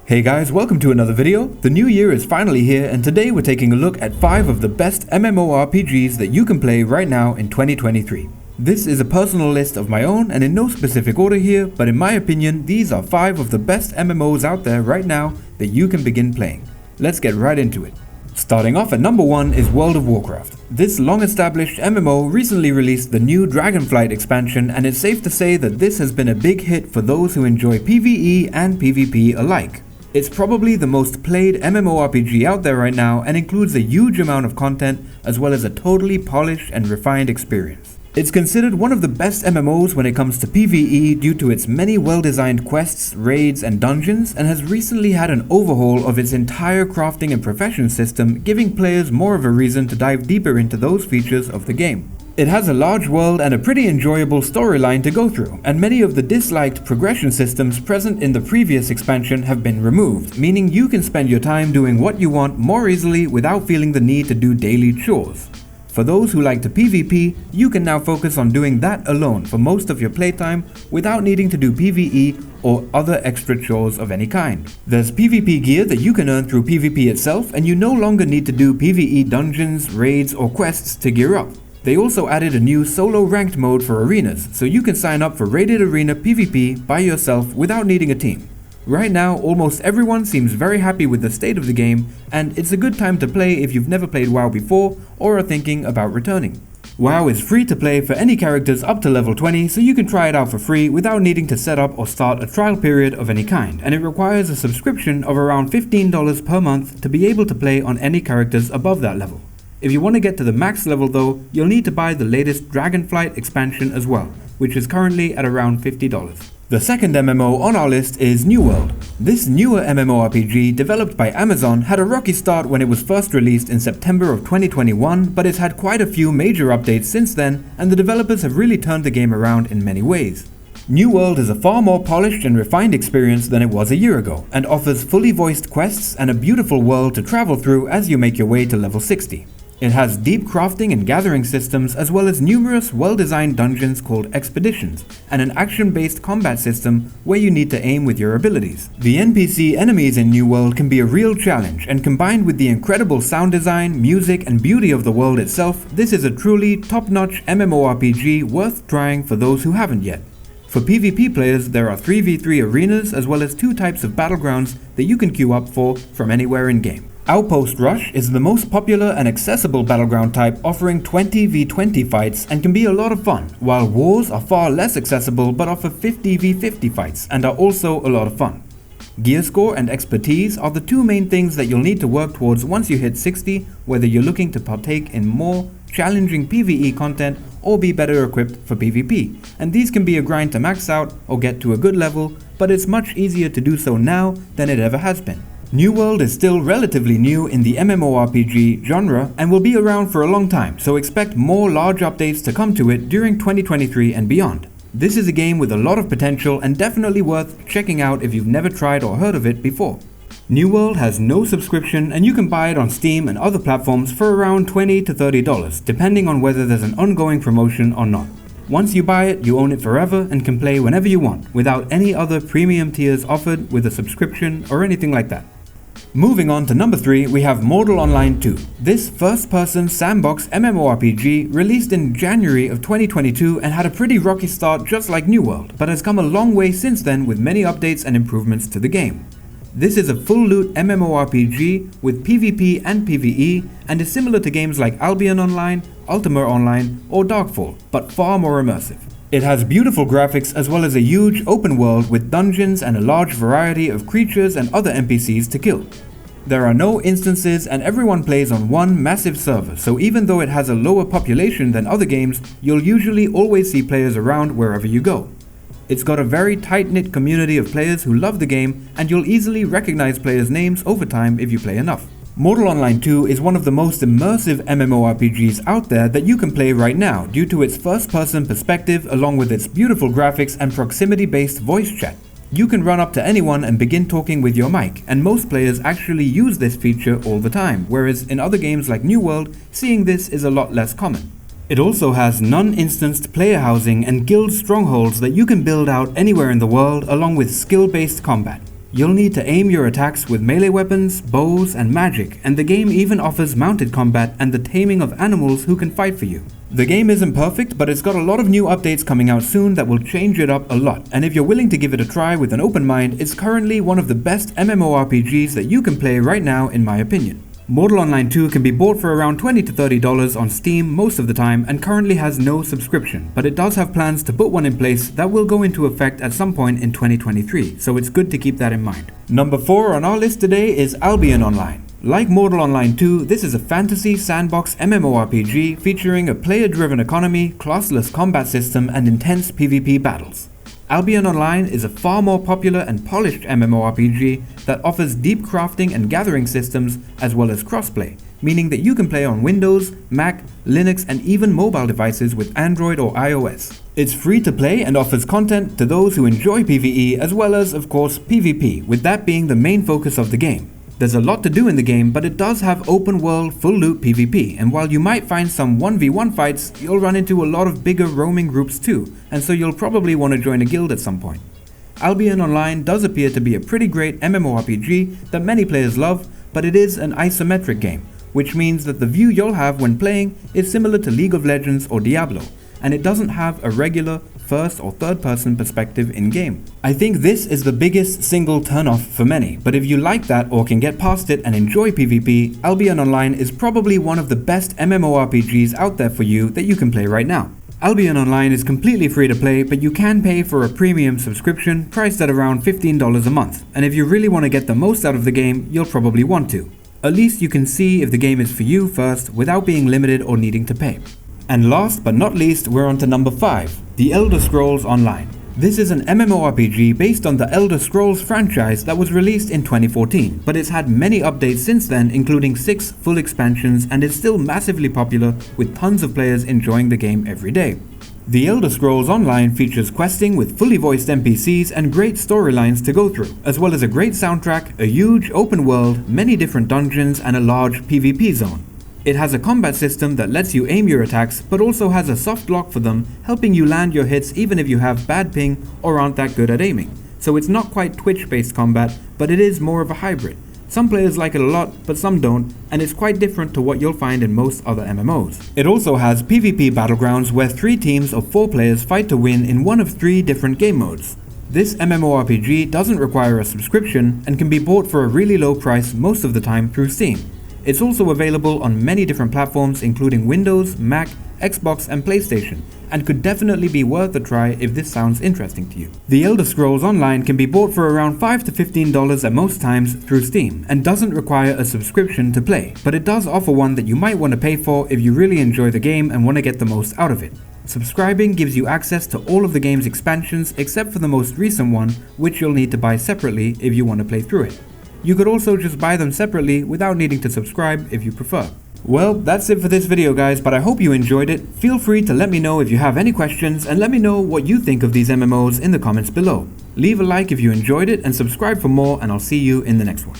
Hey guys, welcome to another video. The new year is finally here and today we're taking a look at 5 of the best MMORPGs that you can play right now in 2023. This is a personal list of my own and in no specific order here, but in my opinion these are 5 of the best MMOs out there right now that you can begin playing. Let's get right into it. Starting off at number 1 is World of Warcraft. This long-established MMO recently released the new Dragonflight expansion, and it's safe to say that this has been a big hit for those who enjoy PvE and PvP alike. It's probably the most played MMORPG out there right now and includes a huge amount of content as well as a totally polished and refined experience. It's considered one of the best MMOs when it comes to PvE due to its many well-designed quests, raids and dungeons, and has recently had an overhaul of its entire crafting and profession system, giving players more of a reason to dive deeper into those features of the game. It has a large world and a pretty enjoyable storyline to go through, and many of the disliked progression systems present in the previous expansion have been removed, meaning you can spend your time doing what you want more easily without feeling the need to do daily chores. For those who like to PvP, you can now focus on doing that alone for most of your playtime without needing to do PvE or other extra chores of any kind. There's PvP gear that you can earn through PvP itself, and you no longer need to do PvE dungeons, raids or quests to gear up. They also added a new solo ranked mode for arenas, so you can sign up for rated arena PvP by yourself without needing a team. Right now, almost everyone seems very happy with the state of the game, and it's a good time to play if you've never played WoW before or are thinking about returning. WoW is free to play for any characters up to level 20, so you can try it out for free without needing to set up or start a trial period of any kind, and it requires a subscription of around $15 per month to be able to play on any characters above that level. If you want to get to the max level though, you'll need to buy the latest Dragonflight expansion as well, which is currently at around $50. The second MMO on our list is New World. This newer MMORPG developed by Amazon had a rocky start when it was first released in September of 2021, but it's had quite a few major updates since then, and the developers have really turned the game around in many ways. New World is a far more polished and refined experience than it was a year ago, and offers fully voiced quests and a beautiful world to travel through as you make your way to level 60. It has deep crafting and gathering systems as well as numerous well-designed dungeons called expeditions, and an action-based combat system where you need to aim with your abilities. The NPC enemies in New World can be a real challenge, and combined with the incredible sound design, music and beauty of the world itself, this is a truly top-notch MMORPG worth trying for those who haven't yet. For PvP players, there are 3v3 arenas as well as 2 types of battlegrounds that you can queue up for from anywhere in-game. Outpost Rush is the most popular and accessible battleground type, offering 20v20 fights and can be a lot of fun, while Wars are far less accessible but offer 50v50 fights and are also a lot of fun. Gear score and expertise are the 2 main things that you'll need to work towards once you hit 60, whether you're looking to partake in more challenging PvE content or be better equipped for PvP, and these can be a grind to max out or get to a good level, but it's much easier to do so now than it ever has been. New World is still relatively new in the MMORPG genre and will be around for a long time, so expect more large updates to come to it during 2023 and beyond. This is a game with a lot of potential and definitely worth checking out if you've never tried or heard of it before. New World has no subscription and you can buy it on Steam and other platforms for around $20 to $30, depending on whether there's an ongoing promotion or not. Once you buy it, you own it forever and can play whenever you want, without any other premium tiers offered with a subscription or anything like that. Moving on to number 3, we have Mortal Online 2. This first-person sandbox MMORPG released in January of 2022 and had a pretty rocky start just like New World, but has come a long way since then with many updates and improvements to the game. This is a full loot MMORPG with PvP and PvE and is similar to games like Albion Online, Ultima Online or Darkfall, but far more immersive. It has beautiful graphics as well as a huge open world with dungeons and a large variety of creatures and other NPCs to kill. There are no instances and everyone plays on one massive server, so even though it has a lower population than other games, you'll usually always see players around wherever you go. It's got a very tight-knit community of players who love the game, and you'll easily recognize players' names over time if you play enough. Mortal Online 2 is one of the most immersive MMORPGs out there that you can play right now due to its first-person perspective along with its beautiful graphics and proximity-based voice chat. You can run up to anyone and begin talking with your mic, and most players actually use this feature all the time, whereas in other games like New World, seeing this is a lot less common. It also has non-instanced player housing and guild strongholds that you can build out anywhere in the world along with skill-based combat. You'll need to aim your attacks with melee weapons, bows, and magic, and the game even offers mounted combat and the taming of animals who can fight for you. The game isn't perfect, but it's got a lot of new updates coming out soon that will change it up a lot, and if you're willing to give it a try with an open mind, it's currently one of the best MMORPGs that you can play right now in my opinion. Mortal Online 2 can be bought for around $20 to $30 on Steam most of the time and currently has no subscription, but it does have plans to put one in place that will go into effect at some point in 2023, so it's good to keep that in mind. Number 4 on our list today is Albion Online. Like Mortal Online 2, this is a fantasy sandbox MMORPG featuring a player-driven economy, classless combat system, and intense PvP battles. Albion Online is a far more popular and polished MMORPG that offers deep crafting and gathering systems as well as crossplay, meaning that you can play on Windows, Mac, Linux, and even mobile devices with Android or iOS. It's free to play and offers content to those who enjoy PvE as well as, of course, PvP, with that being the main focus of the game. There's a lot to do in the game, but it does have open world, full loot PvP, and while you might find some 1v1 fights, you'll run into a lot of bigger roaming groups too, and so you'll probably want to join a guild at some point. Albion Online does appear to be a pretty great MMORPG that many players love, but it is an isometric game, which means that the view you'll have when playing is similar to League of Legends or Diablo, and it doesn't have a regular first or third person perspective in game. I think this is the biggest single turnoff for many, but if you like that or can get past it and enjoy PvP, Albion Online is probably one of the best MMORPGs out there for you that you can play right now. Albion Online is completely free to play, but you can pay for a premium subscription priced at around $15 a month, and if you really want to get the most out of the game, you'll probably want to. At least you can see if the game is for you first without being limited or needing to pay. And last but not least, we're on to number 5, The Elder Scrolls Online. This is an MMORPG based on the Elder Scrolls franchise that was released in 2014, but it's had many updates since then, including 6 full expansions, and is still massively popular with tons of players enjoying the game every day. The Elder Scrolls Online features questing with fully voiced NPCs and great storylines to go through, as well as a great soundtrack, a huge open world, many different dungeons, and a large PvP zone. It has a combat system that lets you aim your attacks, but also has a soft lock for them, helping you land your hits even if you have bad ping or aren't that good at aiming. So it's not quite Twitch-based combat, but it is more of a hybrid. Some players like it a lot, but some don't, and it's quite different to what you'll find in most other MMOs. It also has PvP battlegrounds where 3 teams of 4 players fight to win in one of 3 different game modes. This MMORPG doesn't require a subscription and can be bought for a really low price most of the time through Steam. It's also available on many different platforms including Windows, Mac, Xbox, and PlayStation, and could definitely be worth a try if this sounds interesting to you. The Elder Scrolls Online can be bought for around $5 to $15 at most times through Steam, and doesn't require a subscription to play, but it does offer one that you might want to pay for if you really enjoy the game and want to get the most out of it. Subscribing gives you access to all of the game's expansions except for the most recent one, which you'll need to buy separately if you want to play through it. You could also just buy them separately without needing to subscribe if you prefer. Well, that's it for this video guys, but I hope you enjoyed it. Feel free to let me know if you have any questions, and let me know what you think of these MMOs in the comments below. Leave a like if you enjoyed it and subscribe for more, and I'll see you in the next one.